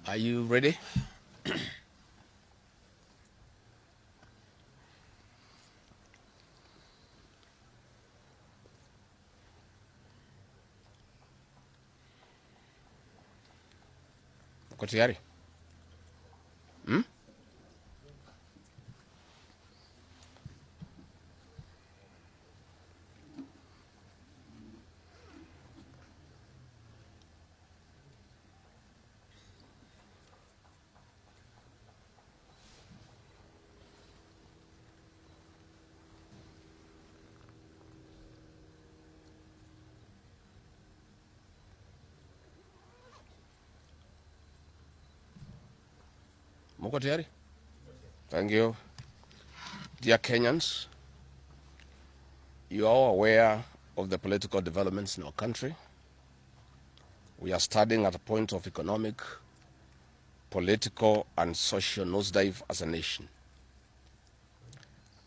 Are you ready? Uko tayari? Muko tayari? Thank you. Dear Kenyans, you are all aware of the political developments in our country. We are standing at a point of economic, political, and social nosedive as a nation.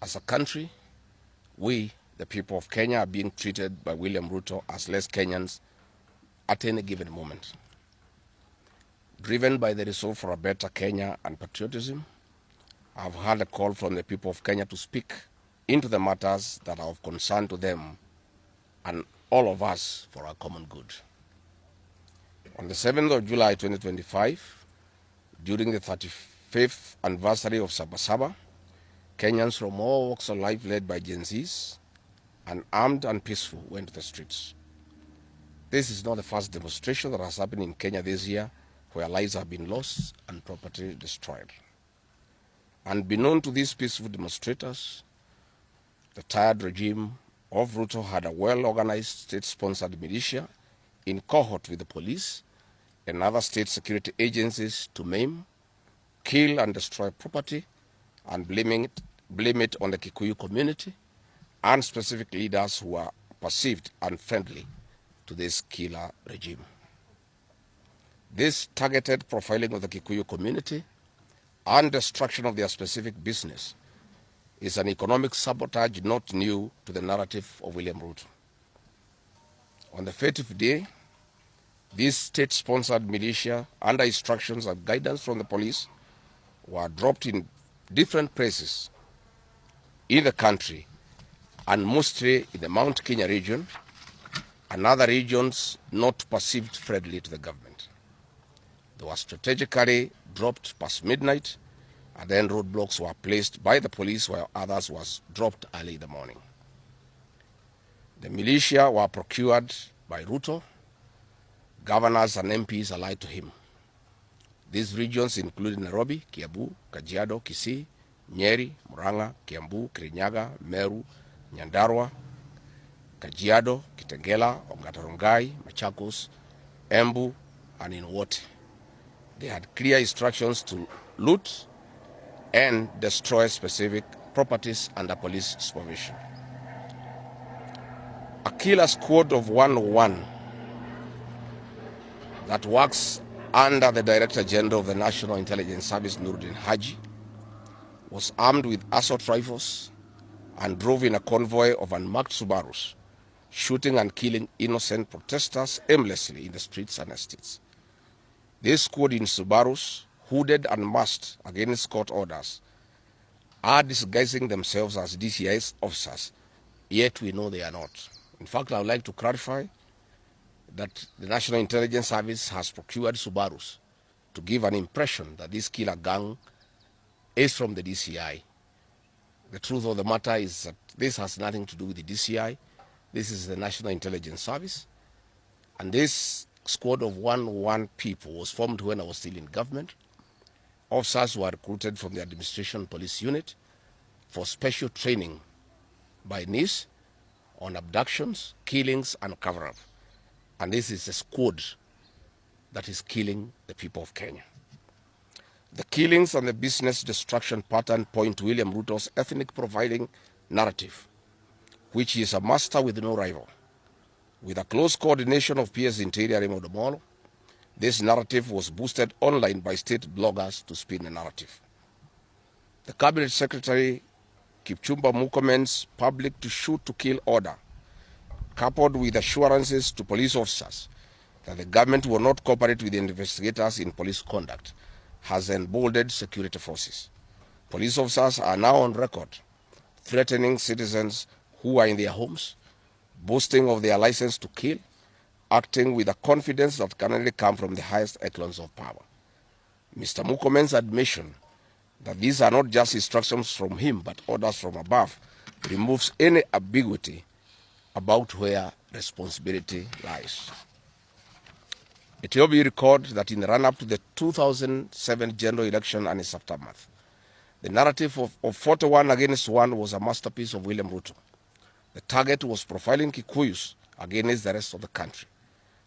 As a country, we, the people of Kenya, are being treated by William Ruto as less Kenyans at any given moment. Driven by the resolve for a better Kenya and patriotism, I have heard a call from the people of Kenya to speak into the matters that are of concern to them and all of us for our common good. On the 7th of July 2025, during the 35th anniversary of Sabasaba, Kenyans from all walks of life led by Gen Zs, and armed and peaceful, went to the streets. This is not the first demonstration that has happened in Kenya this year where lives have been lost and property destroyed. Unbeknown to these peaceful demonstrators, the tired regime of Ruto had a well-organized state-sponsored militia in cohort with the police and other state security agencies to maim, kill and destroy property and blame it on the Kikuyu community and specific leaders who are perceived unfriendly to this killer regime. This targeted profiling of the Kikuyu community and destruction of their specific business is an economic sabotage not new to the narrative of William Ruto. On the 30th day, these state-sponsored militia, under instructions and guidance from the police, were dropped in different places in the country, and mostly in the Mount Kenya region and other regions not perceived friendly to the government. They were strategically dropped past midnight, and then roadblocks were placed by the police while others was dropped early in the morning. The militia were procured by Ruto, governors and MPs allied to him. These regions include Nairobi, Kiambu, Kajiado, Kisii, Nyeri, Murang'a, Kiambu, Kirinyaga, Meru, Nyandarua, Kajiado, Kitengela, Ongata-Rongai, Machakos, Embu, and in Wote. They had clear instructions to loot and destroy specific properties under police supervision. A killer squad of 101 that works under the Director General of the National Intelligence Service, Nuruddin Haji, was armed with assault rifles and drove in a convoy of unmarked Subarus, shooting and killing innocent protesters aimlessly in the streets and estates. This squad in Subarus, hooded and masked against court orders, are disguising themselves as DCI's officers, yet we know they are not. In fact, I would like to clarify that the National Intelligence Service has procured Subarus to give an impression that this killer gang is from the DCI. The truth of the matter is that this has nothing to do with the DCI. This is the National Intelligence Service. And this squad of 101 people was formed when I was still in government. Officers were recruited from the Administration Police Unit for special training by NIS on abductions, killings, and cover-up. And this is a squad that is killing the people of Kenya. The killings and the business destruction pattern point to William Ruto's ethnic profiling narrative, which he is a master with no rival. With a close coordination of PS Interior Raymond Omolo, this narrative was boosted online by state bloggers to spin the narrative. The Cabinet Secretary Kipchumba Murkomen's public to shoot to kill order, coupled with assurances to police officers that the government will not cooperate with the investigators in police conduct has emboldened security forces. Police officers are now on record threatening citizens who are in their homes, boasting of their license to kill, acting with a confidence that can only come from the highest echelons of power. Mr. Mukomen's admission that these are not just instructions from him but orders from above removes any ambiguity about where responsibility lies. It will be recalled that in the run-up to the 2007 general election and its aftermath, the narrative of 41 against 1 was a masterpiece of William Ruto. The target was profiling Kikuyus against the rest of the country.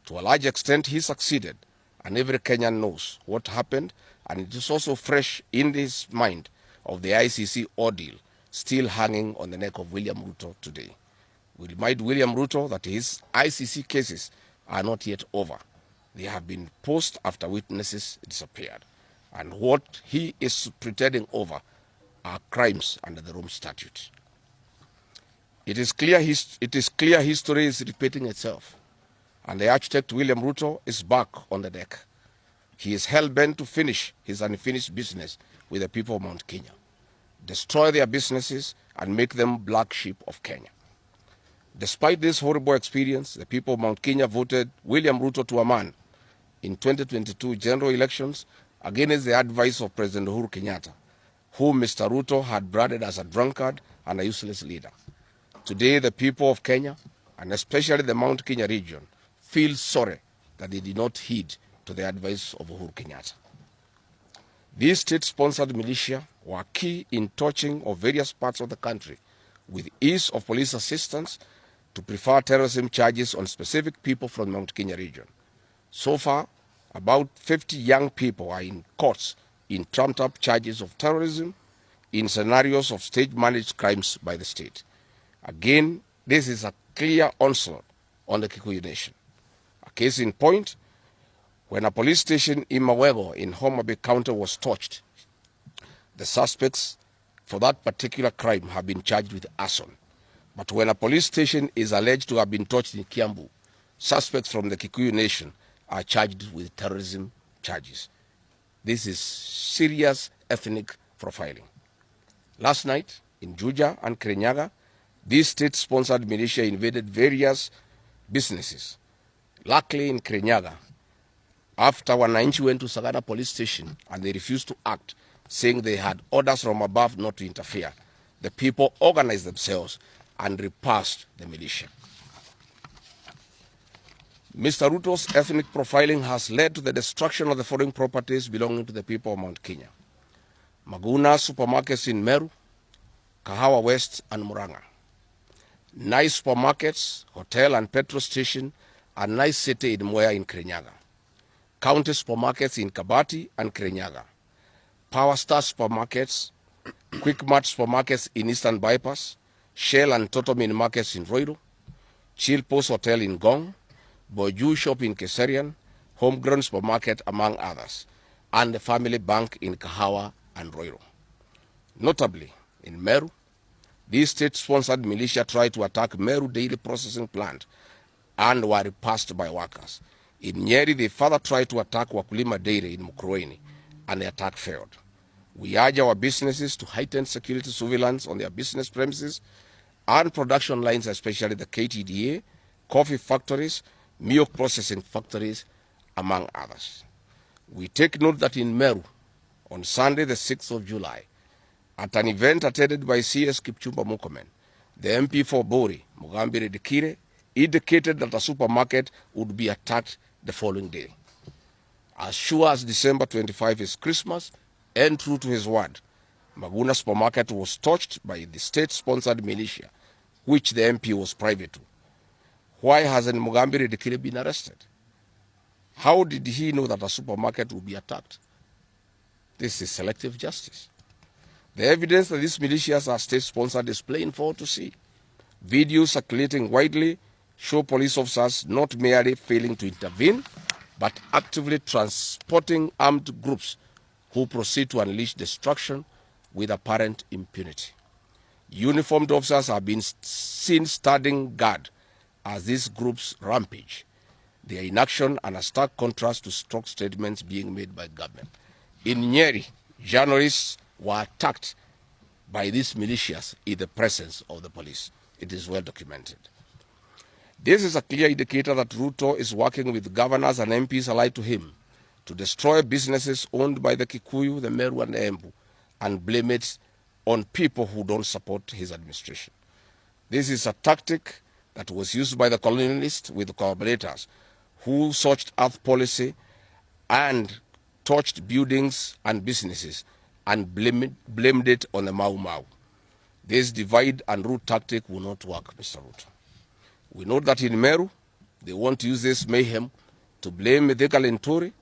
To a large extent, he succeeded, and every Kenyan knows what happened, and it is also fresh in his mind of the ICC ordeal still hanging on the neck of William Ruto today. We remind William Ruto that his ICC cases are not yet over. They have been posed after witnesses disappeared, and what he is pretending over are crimes under the Rome Statute. It is clear history is repeating itself, and the architect William Ruto is back on the deck. He is hell-bent to finish his unfinished business with the people of Mount Kenya, destroy their businesses, and make them black sheep of Kenya. Despite this horrible experience, the people of Mount Kenya voted William Ruto to a man in 2022 general elections against the advice of President Uhuru Kenyatta, whom Mr. Ruto had branded as a drunkard and a useless leader. Today, the people of Kenya, and especially the Mount Kenya region, feel sorry that they did not heed to the advice of Uhuru Kenyatta. These state-sponsored militia were key in touching of various parts of the country with ease of police assistance to prefer terrorism charges on specific people from the Mount Kenya region. So far, about 50 young people are in courts in trumped-up charges of terrorism in scenarios of state-managed crimes by the state. Again, this is a clear onslaught on the Kikuyu nation. A case in point, when a police station in Mawego in Homa Bay County was torched, the suspects for that particular crime have been charged with arson. But when a police station is alleged to have been torched in Kiambu, suspects from the Kikuyu nation are charged with terrorism charges. This is serious ethnic profiling. Last night, in Juja and Kirinyaga, these state-sponsored militia invaded various businesses. Luckily, in Kirinyaga, after Wananchi went to Sagana police station and they refused to act, saying they had orders from above not to interfere, the people organized themselves and repulsed the militia. Mr. Ruto's ethnic profiling has led to the destruction of the foreign properties belonging to the people of Mount Kenya. Maguna supermarkets in Meru, Kahawa West, and Murang'a. Nice supermarkets, hotel, and petrol station, and nice city in Mwea in Kirinyaga. County supermarkets in Kabati and Kirinyaga. Power Star supermarkets, Quick Mart supermarkets in Eastern Bypass, Shell and Total Mini markets in Roiro, Chill Post Hotel in Gong, Boju Shop in Keserian, Homegrown Supermarket, among others, and the Family Bank in Kahawa and Roiro. Notably, in Meru, these state-sponsored militia tried to attack Meru Daily Processing Plant and were repulsed by workers. In Nyeri, they further tried to attack Wakulima Dairy in Mukurweini, and the attack failed. We urge our businesses to heighten security surveillance on their business premises and production lines, especially the KTDA, coffee factories, milk processing factories, among others. We take note that in Meru, on Sunday, the 6th of July, at an event attended by CS Kipchumba Murkomen, the MP for Bori, Mugambire Dikire, indicated that a supermarket would be attacked the following day. As sure as December 25 is Christmas, and true to his word, Maguna supermarket was touched by the state-sponsored militia, which the MP was privy to. Why hasn't Mugambire Dikire been arrested? How did he know that a supermarket would be attacked? This is selective justice. The evidence that these militias are state-sponsored is plain for all to see. Videos circulating widely show police officers not merely failing to intervene, but actively transporting armed groups who proceed to unleash destruction with apparent impunity. Uniformed officers have been seen standing guard as these groups rampage. Their inaction and a stark contrast to strong statements being made by government. In Nyeri, journalists were attacked by these militias in the presence of the police. It is well documented. This is a clear indicator that Ruto is working with governors and MPs allied to him to destroy businesses owned by the Kikuyu, the Meru, and the Embu, and blame it on people who don't support his administration. This is a tactic that was used by the colonialists with collaborators who searched earth policy and torched buildings and businesses and blamed it on the Mau Mau. This divide and rule tactic will not work, Mr. Ruto. We know that in Meru, they want to use this mayhem to blame Thika Linturi.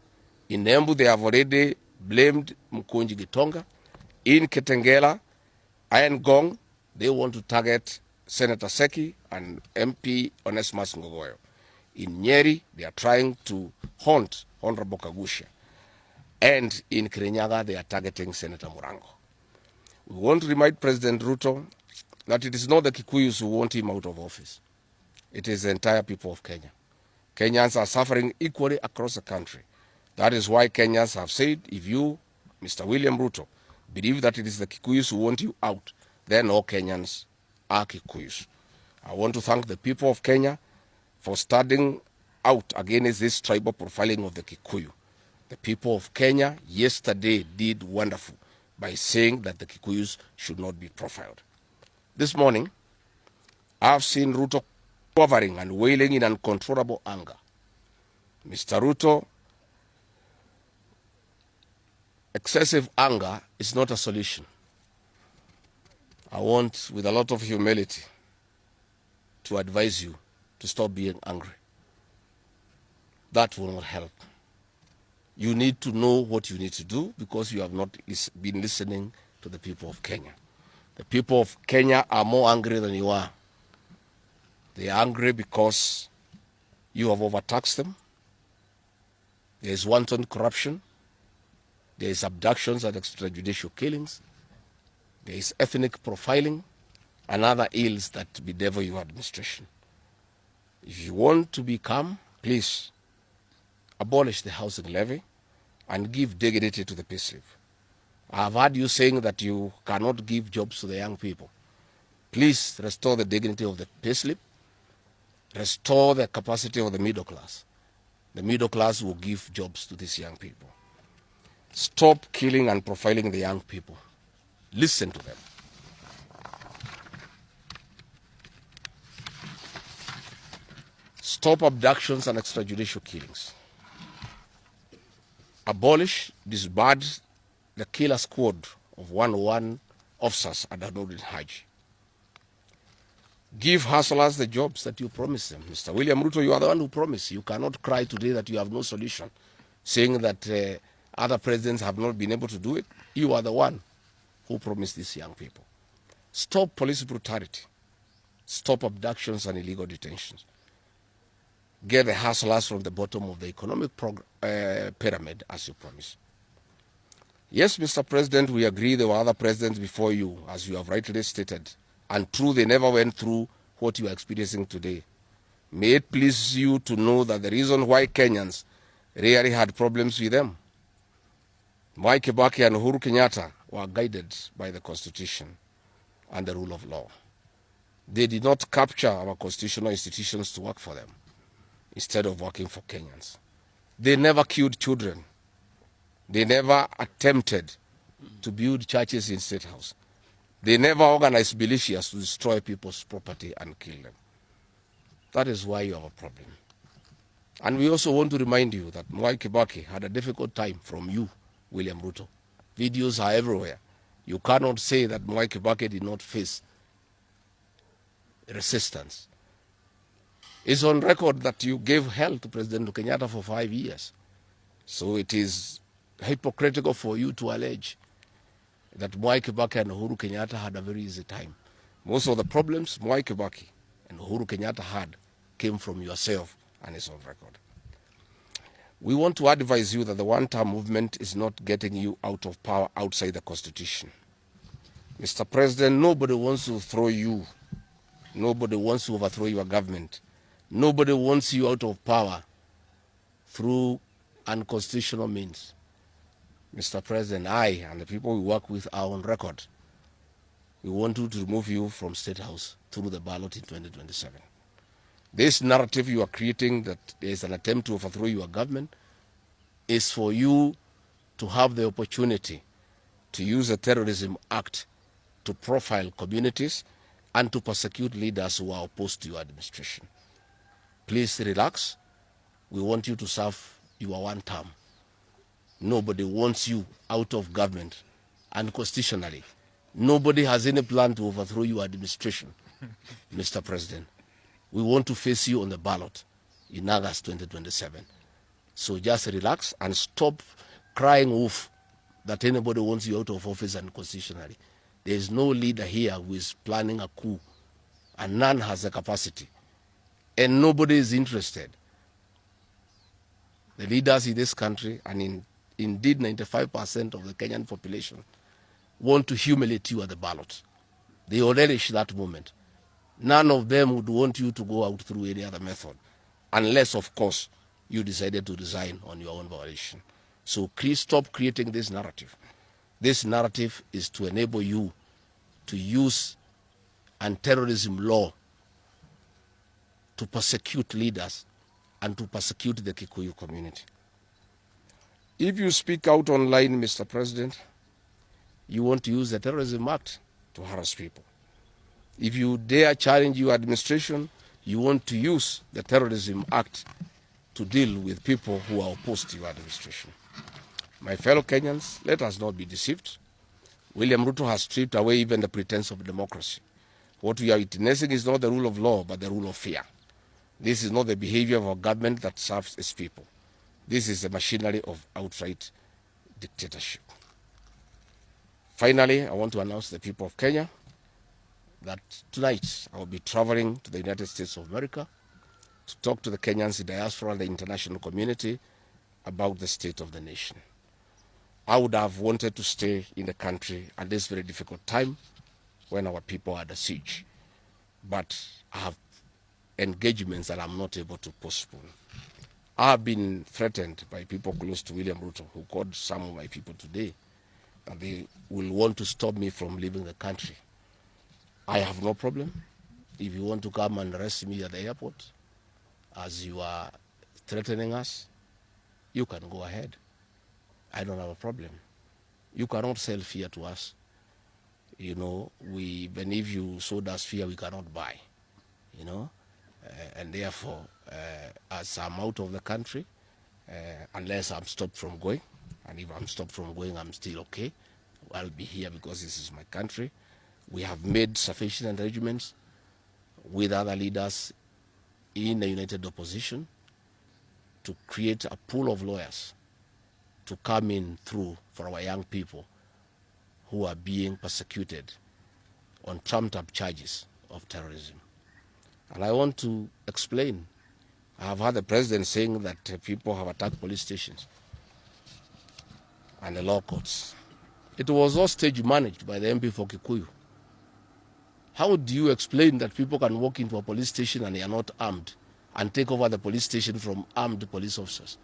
In Embu, they have already blamed Mkunji Gitonga. In Kitengela, Iron Gong, they want to target Senator Seki and MP Onesmus Ngogoyo. In Nyeri, they are trying to haunt Honorable Kagusha. And in Kirinyaga, they are targeting Senator Murango. We want to remind President Ruto that it is not the Kikuyus who want him out of office. It is the entire people of Kenya. Kenyans are suffering equally across the country. That is why Kenyans have said, if you, Mr. William Ruto, believe that it is the Kikuyus who want you out, then all Kenyans are Kikuyus. I want to thank the people of Kenya for standing out against this tribal profiling of the Kikuyu. The people of Kenya yesterday did wonderful by saying that the Kikuyus should not be profiled. This morning, I've seen Ruto quivering and wailing in uncontrollable anger. Mr. Ruto, excessive anger is not a solution. I want, with a lot of humility, to advise you to stop being angry. That will not help. You need to know what you need to do because you have not been listening to the people of Kenya. The people of Kenya are more angry than you are. They are angry because you have overtaxed them. There is wanton corruption. There is abductions and extrajudicial killings. There is ethnic profiling and other ills that bedevil your administration. If you want to be calm, please abolish the housing levy and give dignity to the payslip. I have heard you saying that you cannot give jobs to the young people. Please restore the dignity of the payslip. Restore the capacity of the middle class. The middle class will give jobs to these young people. Stop killing and profiling the young people. Listen to them. Stop abductions and extrajudicial killings. Abolish, disband the killer squad of 101 officers at Anothersecret. Give hustlers the jobs that you promised them. Mr. William Ruto, you are the one who promised. You cannot cry today that you have no solution, saying that other presidents have not been able to do it. You are the one who promised these young people. Stop police brutality. Stop abductions and illegal detentions. Get the hustlers from the bottom of the economic pyramid as you promised. Yes, Mr. President, we agree there were other presidents before you, as you have rightly stated, and true, they never went through what you are experiencing today. May it please you to know that the reason why Kenyans rarely had problems with them, Mwai Kibaki and Uhuru Kenyatta were guided by the Constitution and the rule of law. They did not capture our constitutional institutions to work for them instead of working for Kenyans. They never killed children. They never attempted to build churches in State House. They never organized militias to destroy people's property and kill them. That is why you have a problem. And we also want to remind you that Mwai Kibaki had a difficult time from you, William Ruto. Videos are everywhere. You cannot say that Mwai Kibaki did not face resistance. It's on record that you gave hell to President Kenyatta for 5 years. So it is hypocritical for you to allege that Mwai Kibaki and Uhuru Kenyatta had a very easy time. Most of the problems Mwai Kibaki and Uhuru Kenyatta had came from yourself, and it's on record. We want to advise you that the one-term movement is not getting you out of power outside the Constitution. Mr. President, nobody wants to throw you. Nobody wants to overthrow your government. Nobody wants you out of power through unconstitutional means. Mr. President, I and the people we work with are on record. We want to remove you from State House through the ballot in 2027. This narrative you are creating that there is an attempt to overthrow your government is for you to have the opportunity to use the Terrorism Act to profile communities and to persecute leaders who are opposed to your administration. Please relax. We want you to serve your one term. Nobody wants you out of government unconstitutionally. Nobody has any plan to overthrow your administration, Mr. President. We want to face you on the ballot in August 2027. So just relax and stop crying wolf that anybody wants you out of office unconstitutionally. There is no leader here who is planning a coup, and none has the capacity. And nobody is interested. The leaders in this country, and indeed 95% of the Kenyan population, want to humiliate you at the ballot. They relish that moment. None of them would want you to go out through any other method, unless, of course, you decided to resign on your own volition. So please stop creating this narrative. This narrative is to enable you to use anti-terrorism law to persecute leaders and to persecute the Kikuyu community. If you speak out online, Mr. President, you want to use the Terrorism Act to harass people. If you dare challenge your administration, you want to use the Terrorism Act to deal with people who are opposed to your administration. My fellow Kenyans, let us not be deceived. William Ruto has stripped away even the pretense of democracy. What we are witnessing is not the rule of law, but the rule of fear. This is not the behavior of a government that serves its people. This is the machinery of outright dictatorship. Finally, I want to announce to the people of Kenya that tonight I will be traveling to the United States of America to talk to the Kenyans in diaspora and the international community about the state of the nation. I would have wanted to stay in the country at this very difficult time when our people are under siege, but I have engagements that I'm not able to postpone. I have been threatened by people close to William Ruto, who called some of my people today, that they will want to stop me from leaving the country. I have no problem. If you want to come and arrest me at the airport, as you are threatening us, you can go ahead. I don't have a problem. You cannot sell fear to us. You know, even if you sold us fear, we cannot buy. You know, and therefore, as I'm out of the country, unless I'm stopped from going, and if I'm stopped from going, I'm still okay. I'll be here because this is my country. We have made sufficient arrangements with other leaders in the united opposition to create a pool of lawyers to come in through for our young people who are being persecuted on trumped-up charges of terrorism. And I want to explain. I have heard the president saying that people have attacked police stations and the law courts. It was all stage managed by the MP for Kikuyu. How do you explain that people can walk into a police station and they are not armed and take over the police station from armed police officers?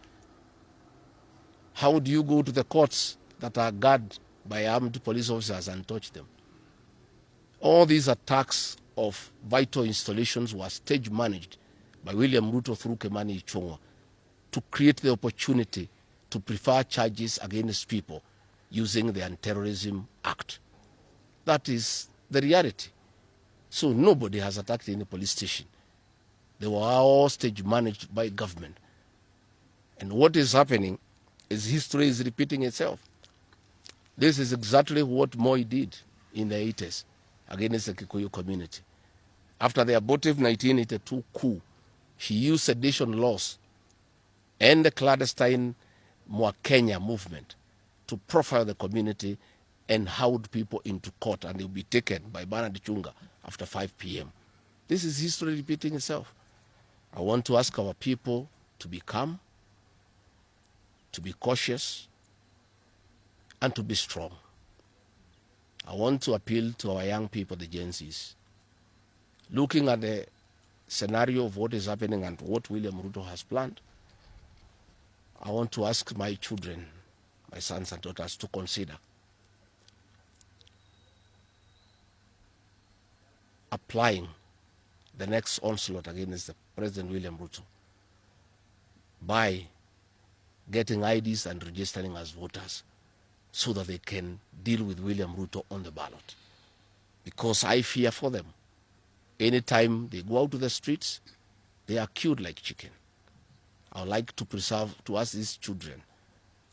How do you go to the courts that are guarded by armed police officers and touch them? All these attacks of vital installations were stage managed by William Ruto through Kimani Ichung'wa to create the opportunity to prefer charges against people using the Anti-Terrorism Act. That is the reality. So nobody has attacked any police station. They were all stage managed by government. And what is happening is history is repeating itself. This is exactly what Moi did in the 80s against the Kikuyu community. After the abortive 1982 coup, he used sedition laws and the clandestine Mwakenya movement to profile the community and hold people into court, and they'll be taken by Bernard Chunga after 5 p.m. This is history repeating itself. I want to ask our people to be calm, to be cautious, and to be strong. I want to appeal to our young people, the Gen Zs. Looking at the scenario of what is happening and what William Ruto has planned, I want to ask my children, my sons and daughters, to consider applying the next onslaught against the President William Ruto by getting IDs and registering as voters so that they can deal with William Ruto on the ballot. Because I fear for them. Anytime they go out to the streets, they are killed like chicken. I would like to preserve, to us these children,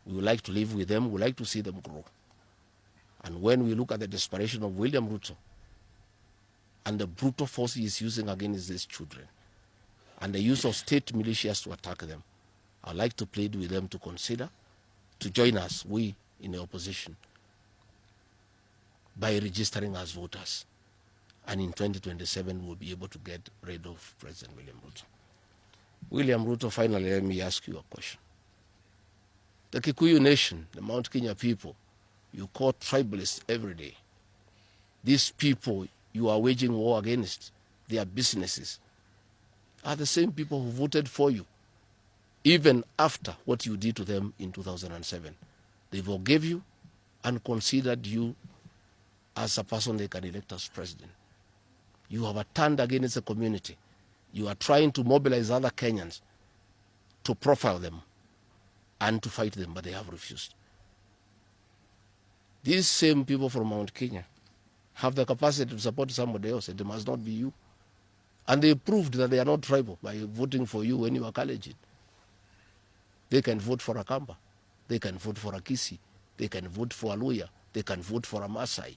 we would like to live with them, we would like to see them grow. And when we look at the desperation of William Ruto and the brutal force he is using against these children and the use of state militias to attack them, I would like to plead with them to consider, to join us, we in the opposition, by registering as voters. And in 2027, we'll be able to get rid of President William Ruto. William Ruto, finally, let me ask you a question. The Kikuyu nation, the Mount Kenya people, you call tribalists every day. These people you are waging war against, their businesses, are the same people who voted for you, even after what you did to them in 2007. They forgave you and considered you as a person they can elect as president. You have turned against the community. You are trying to mobilize other Kenyans to profile them and to fight them, but they have refused. These same people from Mount Kenya have the capacity to support somebody else, and it must not be you. And they proved that they are not tribal by voting for you when you are Kalenjin. They can vote for a Kamba. They can vote for a Kisi. They can vote for a Luya. They can vote for a Maasai.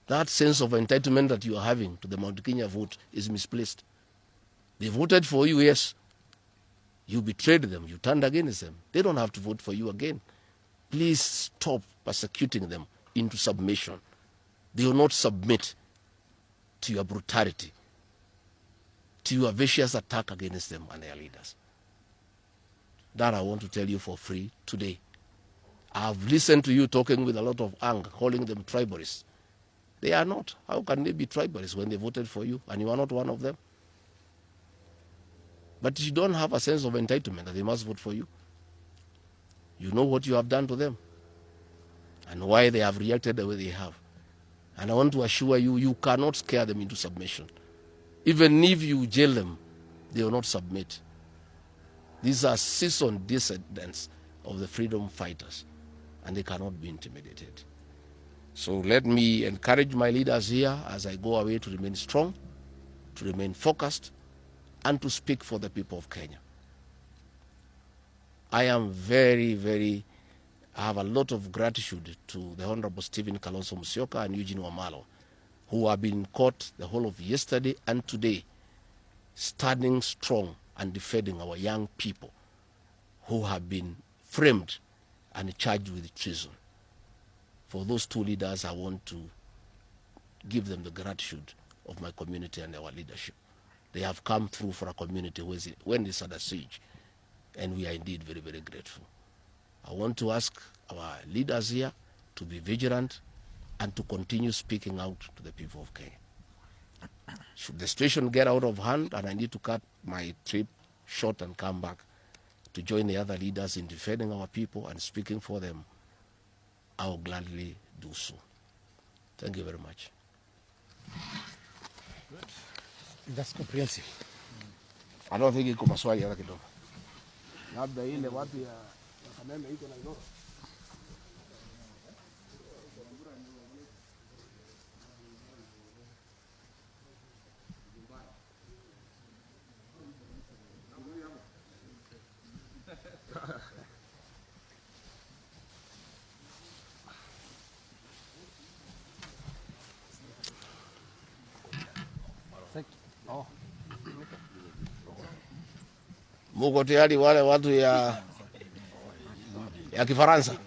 That sense of entitlement that you are having to the Mount Kenya vote is misplaced. They voted for you, yes. You betrayed them. You turned against them. They don't have to vote for you again. Please stop persecuting them into submission. They will not submit to your brutality, to your vicious attack against them and their leaders. That I want to tell you for free today. I've listened to you talking with a lot of anger, calling them tribalists. They are not. How can they be tribalists when they voted for you and you are not one of them? But you don't have a sense of entitlement that they must vote for you. You know what you have done to them and why they have reacted the way they have. And I want to assure you, you cannot scare them into submission. Even if you jail them, they will not submit. These are seasoned descendants of the freedom fighters, and they cannot be intimidated. So let me encourage my leaders here as I go away to remain strong, to remain focused, and to speak for the people of Kenya. I am I have a lot of gratitude to the Honorable Stephen Kalonzo Musyoka and Eugene Wamalwa, who have been in court the whole of yesterday and today, standing strong and defending our young people who have been framed and charged with treason. For those two leaders, I want to give them the gratitude of my community and our leadership. They have come through for a community when it's under siege, and we are indeed very, very grateful. I want to ask our leaders here to be vigilant and to continue speaking out to the people of Kenya. Should the situation get out of hand and I need to cut my trip short and come back to join the other leaders in defending our people and speaking for them, I will gladly do so. Thank you very much. That's comprehensive. I don't think iko maswali hata kidogo. Labda ile watu ya Kameme iko Nairobi. Muko tayari wale watu ya Kifaransa?